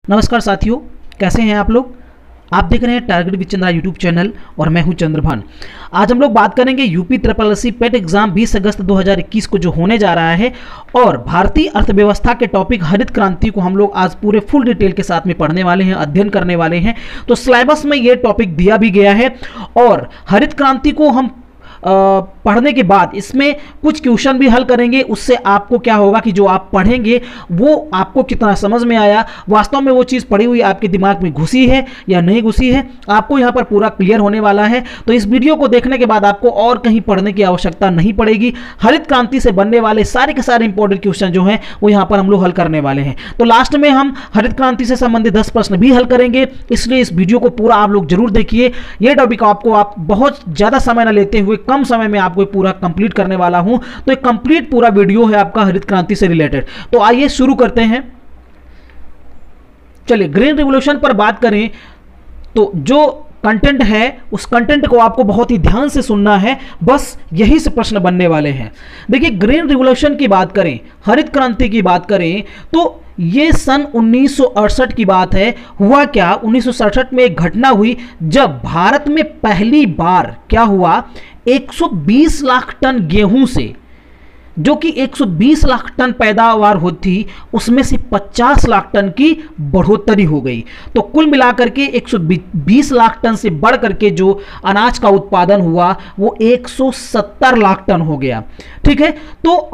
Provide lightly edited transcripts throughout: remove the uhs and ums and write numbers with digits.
नमस्कार साथियों, कैसे हैं आप लोग। आप देख रहे हैं target with Chandra YouTube channel और मैं हूं चंद्रभान। आज हम लोग बात करेंगे यूपी SSSC पेट एग्जाम 20 अगस्त 2021 को जो होने जा रहा है और भारतीय अर्थव्यवस्था के टॉपिक हरित क्रांति को हम लोग आज पूरे फुल डिटेल के साथ में पढ़ने वाले हैं, अध्ययन करने वाले हैं। तो सिलेबस में ये टॉपिक दिया भी गया है और हरित क्रांति को हम पढ़ने के बाद इसमें कुछ क्वेश्चन भी हल करेंगे। उससे आपको क्या होगा कि जो आप पढ़ेंगे वो आपको कितना समझ में आया, वास्तव में वो चीज़ पढ़ी हुई आपके दिमाग में घुसी है या नहीं घुसी है, आपको यहाँ पर पूरा क्लियर होने वाला है। तो इस वीडियो को देखने के बाद आपको और कहीं पढ़ने की आवश्यकता नहीं पड़ेगी। हरित क्रांति से बनने वाले सारे के सारे इंपॉर्टेंट क्वेश्चन जो हैं वो यहाँ पर हम लोग हल करने वाले हैं। तो लास्ट में हम हरित क्रांति से संबंधित 10 प्रश्न भी हल करेंगे, इसलिए इस वीडियो को पूरा आप लोग जरूर देखिए। ये टॉपिक आपको आप बहुत ज़्यादा समय न लेते हुए कम समय में आपको पूरा कंप्लीट करने वाला हूं। तो एक कंप्लीट पूरा वीडियो है आपका हरित क्रांति से रिलेटेड। तो आइए शुरू करते हैं। चलिए, ग्रीन रिवॉल्यूशन पर बात करें तो जो कंटेंट है उस कंटेंट को आपको बहुत ही ध्यान से सुनना है, बस यही से प्रश्न बनने वाले हैं। देखिए, ग्रीन रिवॉल्यूशन की बात करें, हरित क्रांति की बात करें तो ये सन 1968 की बात है। हुआ क्या, 1967 में एक घटना हुई जब भारत में पहली बार क्या हुआ, 120 लाख टन गेहूं से, जो कि 120 लाख टन पैदावार होती थी, उसमें से 50 लाख टन की बढ़ोतरी हो गई। तो कुल मिलाकर के 120 लाख टन से बढ़ करके जो अनाज का उत्पादन हुआ वो 170 लाख टन हो गया। ठीक है, तो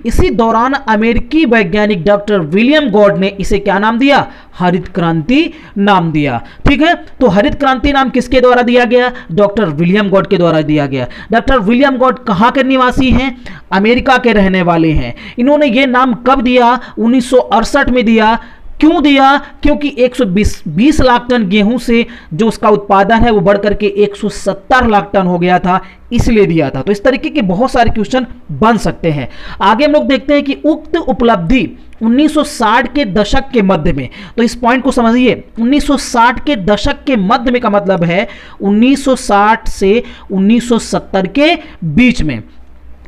इसी दौरान अमेरिकी वैज्ञानिक डॉक्टर विलियम गॉड ने इसे क्या नाम दिया, हरित क्रांति नाम दिया। ठीक है, तो हरित क्रांति नाम किसके द्वारा दिया गया, डॉक्टर विलियम गॉड के द्वारा दिया गया। डॉक्टर विलियम गॉड कहां के निवासी हैं, अमेरिका के रहने वाले हैं। इन्होंने ये नाम कब दिया, 1968 में दिया। क्यों दिया, क्योंकि 120 लाख टन गेहूं से जो उसका उत्पादन है वो बढ़कर के 170 लाख टन हो गया था, इसलिए दिया था। तो इस तरीके के बहुत सारे क्वेश्चन बन सकते हैं। आगे हम लोग देखते हैं कि उक्त उपलब्धि 1960 के दशक के मध्य में, तो इस पॉइंट को समझिए, 1960 के दशक के मध्य में का मतलब है 1960 से 1970 के बीच में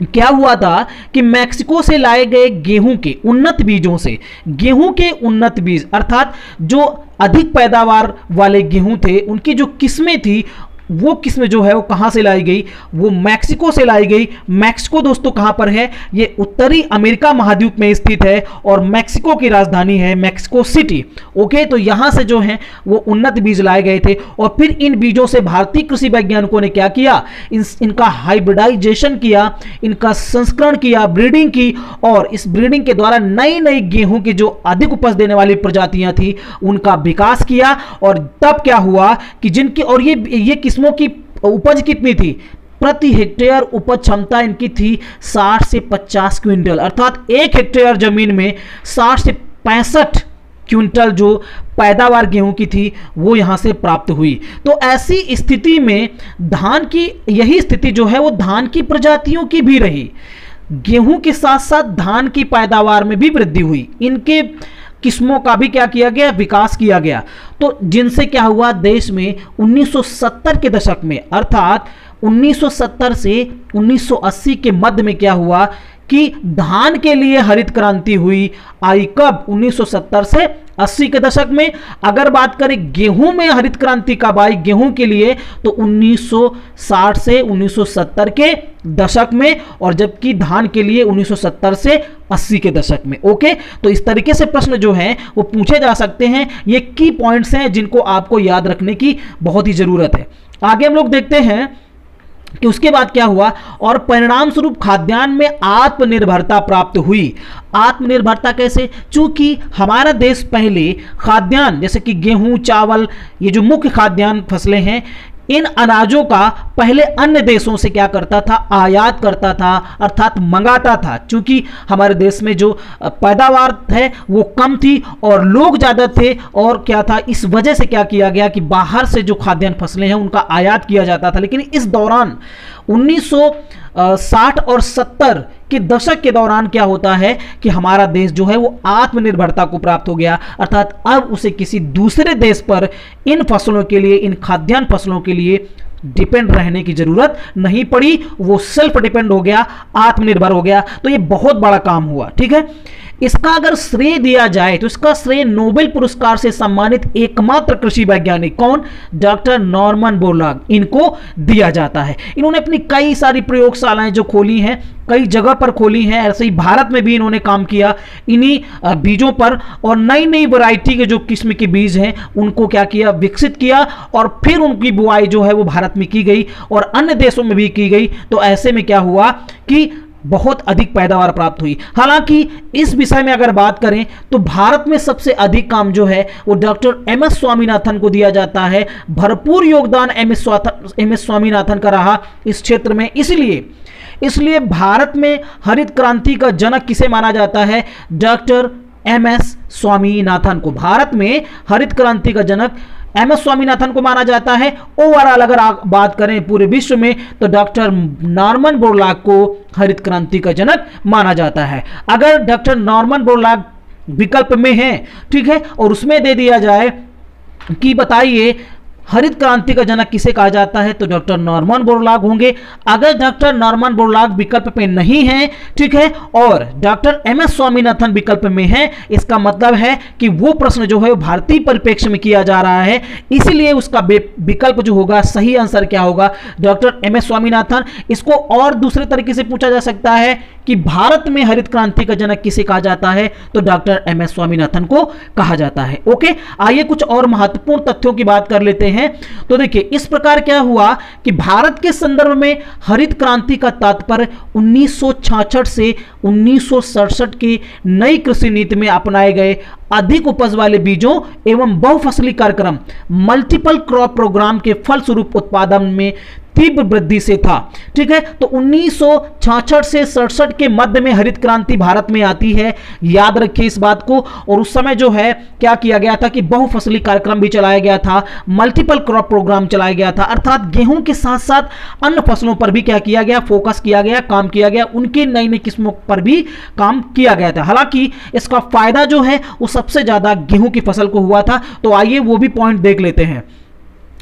क्या हुआ था कि मैक्सिको से लाए गए गेहूं के उन्नत बीजों से, गेहूं के उन्नत बीज अर्थात जो अधिक पैदावार वाले गेहूं थे, उनकी जो किस्में थी वो किस्में जो है वो कहां से लाई गई, वो मैक्सिको से लाई गई। मैक्सिको दोस्तों कहां पर है, ये उत्तरी अमेरिका महाद्वीप में स्थित है और मैक्सिको की राजधानी है मैक्सिको सिटी। ओके, तो यहां से जो है वो उन्नत बीज लाए गए थे और फिर इन बीजों से भारतीय कृषि वैज्ञानिकों ने क्या किया, इनका हाइब्रिडाइजेशन किया, इनका संस्करण किया, ब्रीडिंग की और इस ब्रीडिंग के द्वारा नई नई गेहूं की जो अधिक उपज देने वाली प्रजातियां थी उनका विकास किया। और तब क्या हुआ कि जिनकी, और ये किस्मों की उपज कितनी थी, प्रति हेक्टेयर उपज क्षमता इनकी थी 60 से 50 क्विंटल, अर्थात 1 हेक्टेयर जमीन में 60 से 65 क्विंटल जो पैदावार गेहूं की थी वो यहां से प्राप्त हुई। तो ऐसी स्थिति में धान की, यही स्थिति जो है वो धान की प्रजातियों की भी रही। गेहूं के साथ साथ धान की पैदावार में भी वृद्धि हुई, इनके किस्मों का भी क्या किया गया, विकास किया गया। तो जिनसे क्या हुआ, देश में 1970 के दशक में अर्थात 1970 से 1980 के मध्य में क्या हुआ कि धान के लिए हरित क्रांति हुई। आई कब, 1970 से 80 के दशक में। अगर बात करें गेहूं में हरित क्रांति कब आई गेहूं के लिए, तो 1960 से 1970 के दशक में, और जबकि धान के लिए 1970 से 80 के दशक में। ओके, तो इस तरीके से प्रश्न जो हैं वो पूछे जा सकते हैं। ये की पॉइंट्स हैं जिनको आपको याद रखने की बहुत ही जरूरत है। आगे हम लोग देखते हैं कि उसके बाद क्या हुआ और परिणाम स्वरूप खाद्यान्न में आत्मनिर्भरता प्राप्त हुई। आत्मनिर्भरता कैसे, चूंकि हमारा देश पहले खाद्यान्न जैसे कि गेहूं, चावल, ये जो मुख्य खाद्यान्न फसलें हैं, इन अनाजों का पहले अन्य देशों से क्या करता था, आयात करता था, अर्थात मंगाता था। चूंकि हमारे देश में जो पैदावार है वो कम थी और लोग ज़्यादा थे, और क्या था, इस वजह से क्या किया गया कि बाहर से जो खाद्यान्न फसलें हैं उनका आयात किया जाता था। लेकिन इस दौरान 1960 और 70 के दशक के दौरान क्या होता है कि हमारा देश जो है वो आत्मनिर्भरता को प्राप्त हो गया, अर्थात अब उसे किसी दूसरे देश पर इन फसलों के लिए, इन खाद्यान्न फसलों के लिए डिपेंड रहने की जरूरत नहीं पड़ी। वो सेल्फ डिपेंड हो गया, आत्मनिर्भर हो गया। तो ये बहुत बड़ा काम हुआ। ठीक है, इसका अगर श्रेय दिया जाए तो इसका श्रेय नोबेल पुरस्कार से सम्मानित एकमात्र कृषि वैज्ञानिक कौन, डॉक्टर नॉर्मन बोरलॉग, इनको दिया जाता है। इन्होंने अपनी कई सारी प्रयोगशालाएं जो खोली हैं, कई जगह पर खोली हैं, ऐसे ही भारत में भी इन्होंने काम किया इन्हीं बीजों पर, और नई नई वैरायटी के जो किस्म के बीज हैं उनको क्या किया, विकसित किया, और फिर उनकी बुआई जो है वो भारत में की गई और अन्य देशों में भी की गई। तो ऐसे में क्या हुआ कि बहुत अधिक पैदावार प्राप्त हुई। हालांकि इस विषय में अगर बात करें तो भारत में सबसे अधिक काम जो है वो डॉक्टर एमएस स्वामीनाथन को दिया जाता है। भरपूर योगदान एमएस स्वामीनाथन का रहा इस क्षेत्र में, इसलिए भारत में हरित क्रांति का जनक किसे माना जाता है, डॉक्टर एमएस स्वामीनाथन को। भारत में हरित क्रांति का जनक एमएस स्वामीनाथन को माना जाता है। ओवरऑल अगर आप बात करें पूरे विश्व में तो डॉक्टर नॉर्मन बोरलॉग को हरित क्रांति का जनक माना जाता है। अगर डॉक्टर नॉर्मन बोरलॉग विकल्प में है, ठीक है, और उसमें दे दिया जाए कि बताइए हरित क्रांति का जनक किसे कहा जाता है, तो डॉक्टर नॉर्मन बोरलॉग होंगे। अगर डॉक्टर नॉर्मन बोरलॉग विकल्प पे नहीं है, ठीक है, और डॉक्टर एमएस स्वामीनाथन विकल्प में है, इसका मतलब है कि वो प्रश्न जो है भारतीय परिप्रेक्ष्य में किया जा रहा है, इसलिए उसका विकल्प जो होगा, सही आंसर क्या होगा, डॉक्टर एमएस स्वामीनाथन। इसको और दूसरे तरीके से पूछा जा सकता है कि भारत में हरित क्रांति का जनक किसे कहा जाता है, तो डॉक्टर एमएस स्वामीनाथन को कहा जाता है। ओके, आइए कुछ और महत्वपूर्ण तथ्यों की बात कर लेते हैं। तो देखिए इस प्रकार क्या हुआ कि भारत के संदर्भ में हरित क्रांति का तात्पर्य 1966 से 1967 की नई कृषि नीति में अपनाए गए अधिक उपज वाले बीजों एवं बहुफसली कार्यक्रम मल्टीपल क्रॉप प्रोग्राम के फलस्वरूप उत्पादन में तीव्र वृद्धि से था। ठीक है, तो 1966 से 67 के मध्य में हरित क्रांति भारत में आती है, याद रखिए इस बात को। और उस समय जो है क्या किया गया था कि बहुफसली कार्यक्रम भी चलाया गया था, मल्टीपल क्रॉप प्रोग्राम चलाया गया था, अर्थात गेहूं के साथ साथ अन्य फसलों पर भी क्या किया गया, फोकस किया गया, काम किया गया, उनके नई नई किस्मों पर भी काम किया गया था। हालांकि इसका फायदा जो है वो सबसे ज्यादा गेहूं की फसल को हुआ था। तो आइए वो भी पॉइंट देख लेते हैं।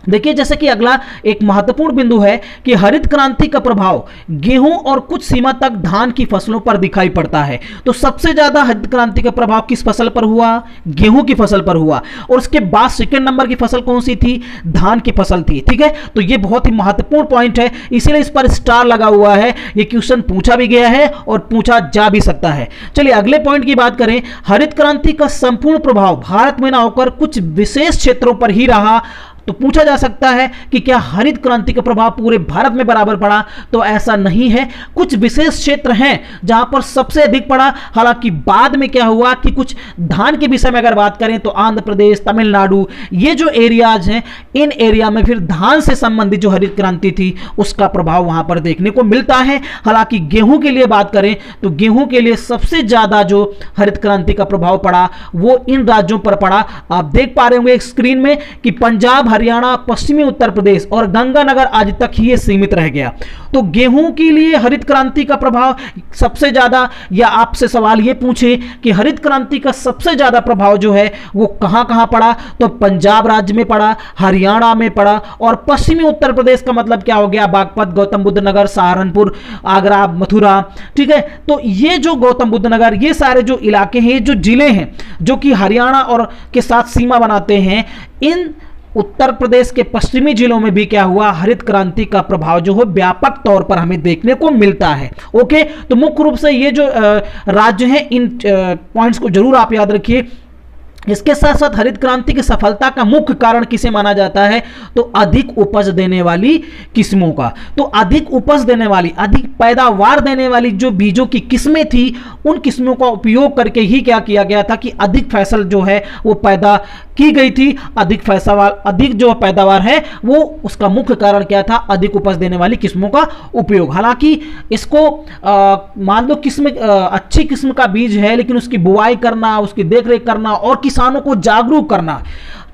देखिए जैसे कि अगला एक महत्वपूर्ण बिंदु है कि हरित क्रांति का प्रभाव गेहूं और कुछ सीमा तक धान की फसलों पर दिखाई पड़ता है। तो सबसे ज्यादा हरित क्रांति का प्रभाव किस फसल पर हुआ, गेहूं की फसल पर हुआ, और उसके बाद सेकंड नंबर की फसल कौन सी थी, धान की फसल थी। ठीक है, तो ये बहुत ही महत्वपूर्ण पॉइंट है, इसीलिए इस पर स्टार लगा हुआ है। ये क्वेश्चन पूछा भी गया है और पूछा जा भी सकता है। चलिए अगले पॉइंट की बात करें। हरित क्रांति का संपूर्ण प्रभाव भारत में ना होकर कुछ विशेष क्षेत्रों पर ही रहा। तो पूछा जा सकता है कि क्या हरित क्रांति का प्रभाव पूरे भारत में बराबर पड़ा, तो ऐसा नहीं है। कुछ विशेष क्षेत्र हैं जहां पर सबसे अधिक पड़ा। हालांकि बाद में क्या हुआ कि कुछ धान के विषय में अगर बात करें तो आंध्र प्रदेश, तमिलनाडु, ये जो एरियाज हैं, इन एरिया में फिर धान से संबंधित जो हरित क्रांति थी उसका प्रभाव वहां पर देखने को मिलता है। हालांकि गेहूं के लिए बात करें तो गेहूं के लिए सबसे ज्यादा जो हरित क्रांति का प्रभाव पड़ा वो इन राज्यों पर पड़ा। आप देख पा रहे होंगे स्क्रीन में कि पंजाब, हरियाणा, पश्चिमी उत्तर प्रदेश और गंगानगर आज तक ही ये सीमित रह गया। तो गेहूं के लिए हरित क्रांति का प्रभाव सबसे ज्यादा, या आपसे सवाल ये पूछे कि हरित क्रांति का सबसे ज्यादा प्रभाव जो है वो कहां-कहां पड़ा, तो पंजाब राज्य में पड़ा, हरियाणा में पड़ा, और पश्चिमी उत्तर प्रदेश का मतलब क्या हो गया, बागपत, गौतम बुद्ध नगर, सहारनपुर, आगरा, मथुरा। ठीक है, तो ये जो गौतम बुद्ध नगर, ये सारे जो इलाके हैं, जो जिले हैं जो कि हरियाणा और के साथ सीमा बनाते हैं, इन उत्तर प्रदेश के पश्चिमी जिलों में भी क्या हुआ, हरित क्रांति का प्रभाव जो है व्यापक तौर पर हमें देखने को मिलता है। ओके, तो मुख्य रूप से ये जो राज्य हैं, इन पॉइंट्स को जरूर आप याद रखिए। इसके साथ साथ हरित क्रांति की सफलता का मुख्य कारण किसे माना जाता है, तो अधिक उपज देने वाली किस्मों का। तो अधिक उपज देने वाली, अधिक पैदावार देने वाली जो बीजों की किस्में थी, उन किस्मों का उपयोग करके ही क्या किया गया था कि अधिक फसल जो है वो पैदा की गई थी। अधिक जो पैदावार है वो उसका मुख्य कारण क्या था, अधिक उपज देने वाली किस्मों का उपयोग। हालांकि इसको मान लो किस्म अच्छी किस्म का बीज है, लेकिन उसकी बुआई करना, उसकी देखरेख करना और किसानों को जागरूक करना,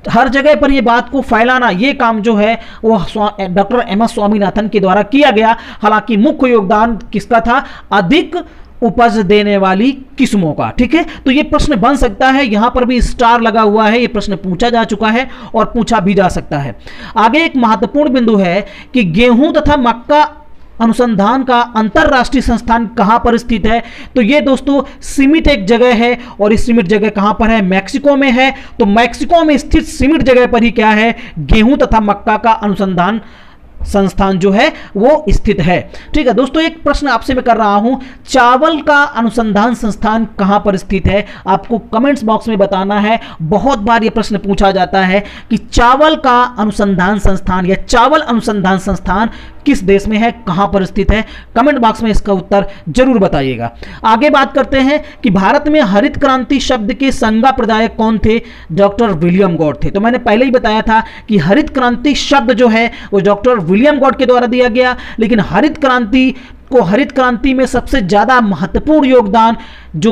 हर जगह पर ये बात को फैलाना, ये काम जो है वो डॉक्टर एमएस स्वामीनाथन के द्वारा किया गया। हालांकि मुख्य योगदान किसका था, अधिक उपज देने वाली किस्मों का। ठीक है, तो ये प्रश्न बन सकता है, यहां पर भी स्टार लगा हुआ है, ये प्रश्न पूछा जा चुका है और पूछा भी जा सकता है। आगे एक महत्वपूर्ण बिंदु है कि गेहूं तथा मक्का अनुसंधान का अंतरराष्ट्रीय संस्थान कहां पर स्थित है? तो ये दोस्तों सीमित एक जगह है, और इस सीमित जगह कहां पर है? मैक्सिको में है। तो मैक्सिको में स्थित सीमित जगह पर ही क्या है? गेहूं तथा मक्का का अनुसंधान संस्थान जो है वो स्थित है। ठीक है दोस्तों, एक प्रश्न आपसे मैं कर रहा हूं, चावल का अनुसंधान संस्थान कहां पर स्थित है? आपको कमेंट्स बॉक्स में बताना है। बहुत बार यह प्रश्न पूछा जाता है कि चावल का अनुसंधान संस्थान या चावल अनुसंधान संस्थान किस देश में है, कहां पर स्थित है? कमेंट बॉक्स में इसका उत्तर जरूर बताइएगा। आगे बात करते हैं कि भारत में हरित क्रांति शब्द के संज्ञा प्रदायक कौन थे? डॉक्टर विलियम गॉड थे। तो मैंने पहले ही बताया था कि हरित क्रांति शब्द जो है वो डॉक्टर विलियम गॉड के द्वारा दिया गया, लेकिन हरित क्रांति में सबसे ज्यादा महत्वपूर्ण योगदान जो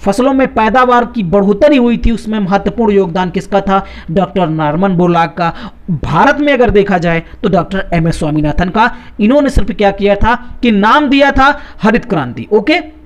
फसलों में पैदावार की बढ़ोतरी हुई थी उसमें महत्वपूर्ण योगदान किसका था? डॉक्टर नॉर्मन बोरलॉग का। भारत में अगर देखा जाए तो डॉक्टर एमएस स्वामीनाथन का। इन्होंने सिर्फ क्या किया था कि नाम दिया था हरित क्रांति। ओके,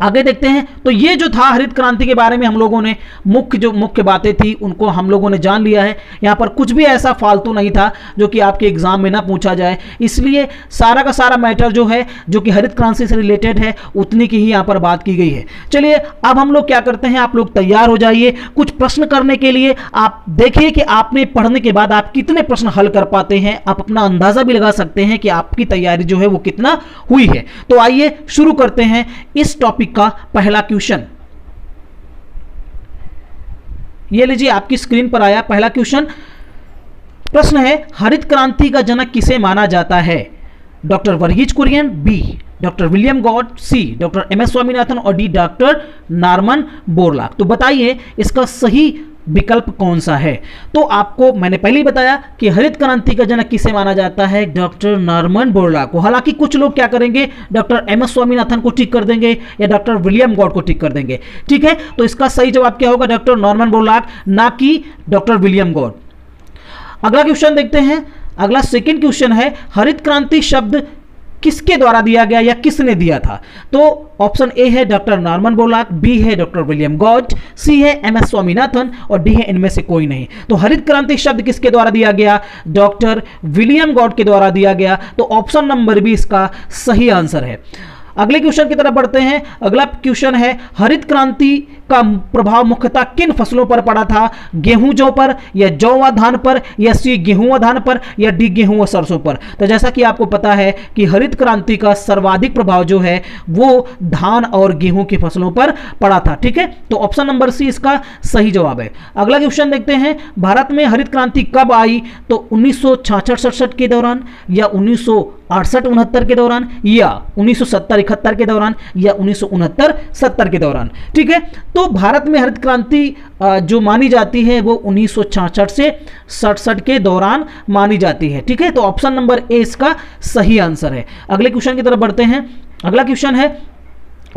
आगे देखते हैं। तो ये जो था हरित क्रांति के बारे में हम लोगों ने मुख्य बातें थी उनको हम लोगों ने जान लिया है। यहाँ पर कुछ भी ऐसा फालतू नहीं था जो कि आपके एग्जाम में ना पूछा जाए, इसलिए सारा का सारा मैटर जो है जो कि हरित क्रांति से रिलेटेड है उतनी की ही यहाँ पर बात की गई है। चलिए अब हम लोग क्या करते हैं, आप लोग तैयार हो जाइए कुछ प्रश्न करने के लिए। आप देखिए कि आपने पढ़ने के बाद आप कितने प्रश्न हल कर पाते हैं। आप अपना अंदाजा भी लगा सकते हैं कि आपकी तैयारी जो है वो कितना हुई है। तो आइए शुरू करते हैं इस टॉपिक का पहला क्वेश्चन। ये लीजिए आपकी स्क्रीन पर आया पहला क्वेश्चन। प्रश्न है, हरित क्रांति का जनक किसे माना जाता है? Doctor Verghese Kurien, B doctor William Gaud, C doctor M S Swaminathan और डी डॉक्टर नॉर्मन बोरलॉग। तो बताइए इसका सही विकल्प कौन सा है? तो आपको मैंने पहले ही बताया कि हरित क्रांति का जनक किसे माना जाता है? डॉक्टर नॉर्मन बोरलॉग को। हालांकि कुछ लोग क्या करेंगे, डॉक्टर एमएस स्वामीनाथन को टिक कर देंगे या डॉक्टर विलियम गॉड को टिक कर देंगे। ठीक है, तो इसका सही जवाब क्या होगा? डॉक्टर नॉर्मन बोरलॉग, ना कि डॉक्टर विलियम गॉड। अगला क्वेश्चन देखते हैं। अगला सेकेंड क्वेश्चन है, हरित क्रांति शब्द किसके द्वारा दिया गया या किसने दिया था? तो ऑप्शन ए है डॉक्टर नॉर्मन बोरलॉग, बी है डॉक्टर विलियम गॉड, सी है एमएस स्वामीनाथन और डी है इनमें से कोई नहीं। तो हरित क्रांति शब्द किसके द्वारा दिया गया? डॉक्टर विलियम गॉड के द्वारा दिया गया। तो ऑप्शन नंबर बी इसका सही आंसर है। अगले क्वेश्चन की तरफ बढ़ते हैं। अगला क्वेश्चन है, हरित क्रांति का प्रभाव मुख्यतः किन फसलों पर पड़ा था? गेहूं जौ पर, या जौ व धान पर, या सी गेहूं व धान पर, या डी गेहूं व सरसों पर? तो जैसा कि आपको पता है कि हरित क्रांति का सर्वाधिक प्रभाव जो है वो धान और गेहूं की फसलों पर पड़ा था। ठीक है, तो ऑप्शन नंबर सी इसका सही जवाब है। अगला क्वेश्चन देखते हैं, भारत में हरित क्रांति कब आई? तो 1966-67 के दौरान, या 1968-69 के दौरान, या 1970-71 के दौरान, या 1969-70 के दौरान। ठीक है, तो भारत में हरित क्रांति जो मानी जाती है वो 1966 से 67 के दौरान मानी जाती है। ठीक है, तो ऑप्शन नंबर ए इसका सही आंसर है। अगले क्वेश्चन की तरफ बढ़ते हैं। अगला क्वेश्चन है,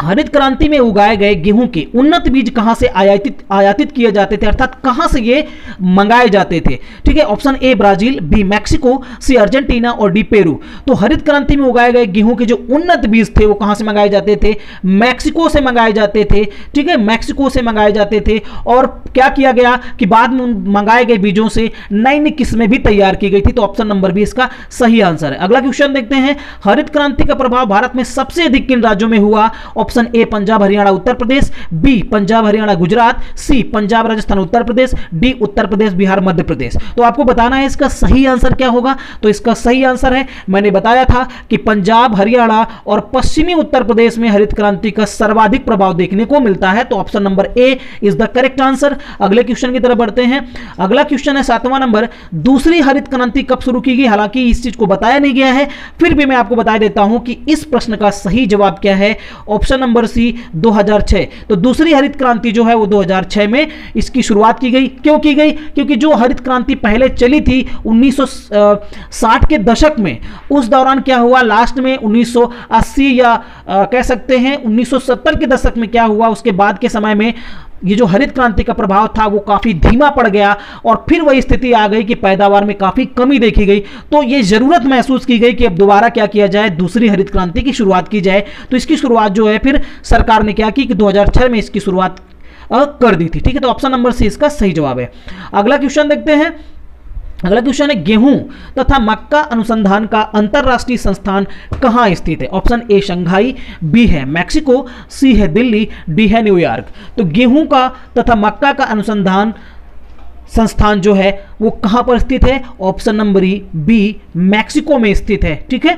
हरित क्रांति में उगाए गए गेहूं के उन्नत बीज कहां से आयातित किए जाते थे, अर्थात कहां से ये मंगाए जाते थे? ठीक है, option A Brazil, B Mexico, C Argentina और डी पेरू। तो हरित क्रांति में उगाए गए गेहूं के जो उन्नत बीज थे वो कहां से मंगाए जाते थे? मैक्सिको से मंगाए जाते थे। ठीक है, मैक्सिको से मंगाए जाते थे। और क्या किया गया कि बाद में मंगाए गए बीजों से नई नई किस्में भी तैयार की गई थी। तो ऑप्शन नंबर बी इसका सही आंसर है। अगला क्वेश्चन देखते हैं, हरित क्रांति का प्रभाव भारत में सबसे अधिक किन राज्यों में हुआ? Option A Punjab Haryana Uttar Pradesh, B Punjab Haryana Gujarat, C Punjab Rajasthan Uttar Pradesh, D Uttar Pradesh Bihar Madhya Pradesh. तो आपको बताना है इसका सही आंसर क्या होगा। तो इसका सही आंसर है, मैंने बताया था कि पंजाब हरियाणा और पश्चिमी उत्तर प्रदेश में हरित क्रांति का सर्वाधिक प्रभाव देखने को मिलता है। तो option number A is the correct answer. अगले क्वेश्चन की तरफ बढ़ते हैं। अगला क्वेश्चन है 7वां नंबर, दूसरी हरित क्रांति कब शुरू की गई? हालांकि इस चीज को बताया नहीं गया है, फिर भी मैं आपको बता देता हूं कि इस प्रश्न का सही जवाब क्या है। Option number C 2006। तो दूसरी हरित क्रांति जो है वो 2006 में इसकी शुरुआत की गई। क्यों की गई? क्योंकि जो हरित क्रांति पहले चली थी 1960 के दशक में, उस दौरान क्या हुआ, लास्ट में 1980 या कह सकते हैं 1970 के दशक में क्या हुआ, उसके बाद के समय में ये जो हरित क्रांति का प्रभाव था वो काफी धीमा पड़ गया और फिर वही स्थिति आ गई कि पैदावार में काफी कमी देखी गई। तो ये जरूरत महसूस की गई कि अब दोबारा क्या किया जाए, दूसरी हरित क्रांति की शुरुआत की जाए। तो इसकी शुरुआत जो है फिर सरकार ने क्या की कि 2006 में इसकी शुरुआत कर दी थी। ठीक है, तो ऑप्शन नंबर सी इसका सही जवाब है। अगला क्वेश्चन देखते हैं। अगला क्वेश्चन है, गेहूं तथा मक्का अनुसंधान का अंतरराष्ट्रीय संस्थान कहां स्थित है? ऑप्शन ए शंघाई, बी है मैक्सिको, सी है दिल्ली, डी है न्यूयॉर्क। तो गेहूं का तथा मक्का का अनुसंधान संस्थान जो है वो कहां पर स्थित है? ऑप्शन नंबर बी मैक्सिको में स्थित है। ठीक है,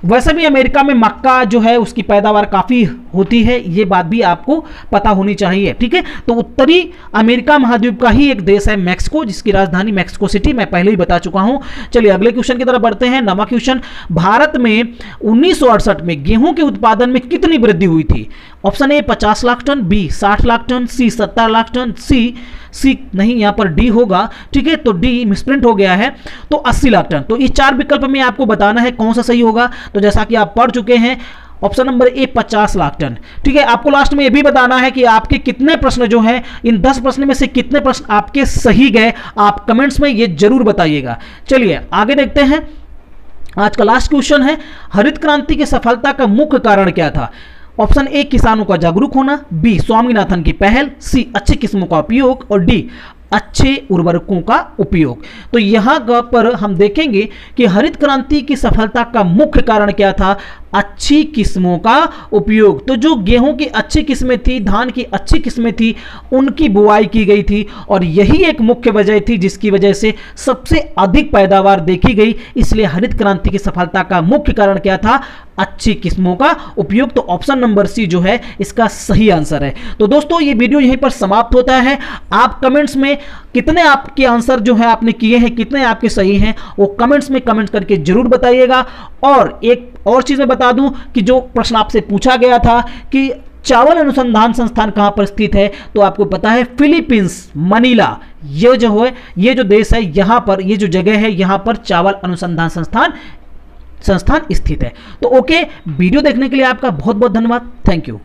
वैसे भी अमेरिका में मक्का जो है उसकी पैदावार काफ़ी होती है, ये बात भी आपको पता होनी चाहिए। ठीक है, तो उत्तरी अमेरिका महाद्वीप का ही एक देश है मैक्सिको, जिसकी राजधानी मैक्सिको सिटी, मैं पहले ही बता चुका हूं। चलिए अगले क्वेश्चन की तरफ बढ़ते हैं। नवा क्वेश्चन, भारत में 1968 में गेहूं के उत्पादन में कितनी वृद्धि हुई थी? Option A 50 lakh ton, B 60 lakh ton, C 70 lakh ton, C नहीं, यहां पर डी होगा। ठीक है, तो डी मिसप्रिंट हो गया है, तो 80 लाख टन। तो इस 4 विकल्प में आपको बताना है कौन सा सही होगा। तो जैसा कि आप पढ़ चुके हैं, option number A 50 lakh ton. ठीक है, आपको लास्ट में यह भी बताना है कि आपके कितने प्रश्न जो हैं, इन 10 प्रश्न में से कितने प्रश्न आपके सही गए, आप कमेंट्स में ये जरूर बताइएगा। चलिए आगे देखते हैं। आज का लास्ट क्वेश्चन है, हरित क्रांति की सफलता का मुख्य कारण क्या था? ऑप्शन ए किसानों का जागरूक होना, बी स्वामीनाथन की पहल, सी अच्छी किस्मों का उपयोग और डी अच्छे उर्वरकों का उपयोग। तो यहां पर हम देखेंगे कि हरित क्रांति की सफलता का मुख्य कारण क्या था? अच्छी किस्मों का उपयोग। तो जो गेहूं की अच्छी किस्में थी, धान की अच्छी किस्में थी, उनकी बुआई की गई थी और यही एक मुख्य वजह थी जिसकी वजह से सबसे अधिक पैदावार देखी गई। इसलिए हरित क्रांति की सफलता का मुख्य कारण क्या था? अच्छी किस्मों का उपयोग। तो ऑप्शन नंबर सी जो है इसका सही आंसर है। तो दोस्तों ये वीडियो यहीं पर समाप्त होता है। आप कमेंट्स में कितने आपके आंसर जो है आपने किए हैं, कितने आपके सही हैं, वो कमेंट्स में कमेंट करके जरूर बताइएगा। और एक और चीज मैं बता दूं कि जो प्रश्न आपसे पूछा गया था कि चावल अनुसंधान संस्थान कहां पर स्थित है, तो आपको पता है फिलीपींस, मनीला, ये जो है, ये जो देश है, यहां पर, ये जो जगह है, यहां पर चावल अनुसंधान संस्थान स्थित है। तो ओके, वीडियो देखने के लिए आपका बहुत बहुत धन्यवाद। Thank you.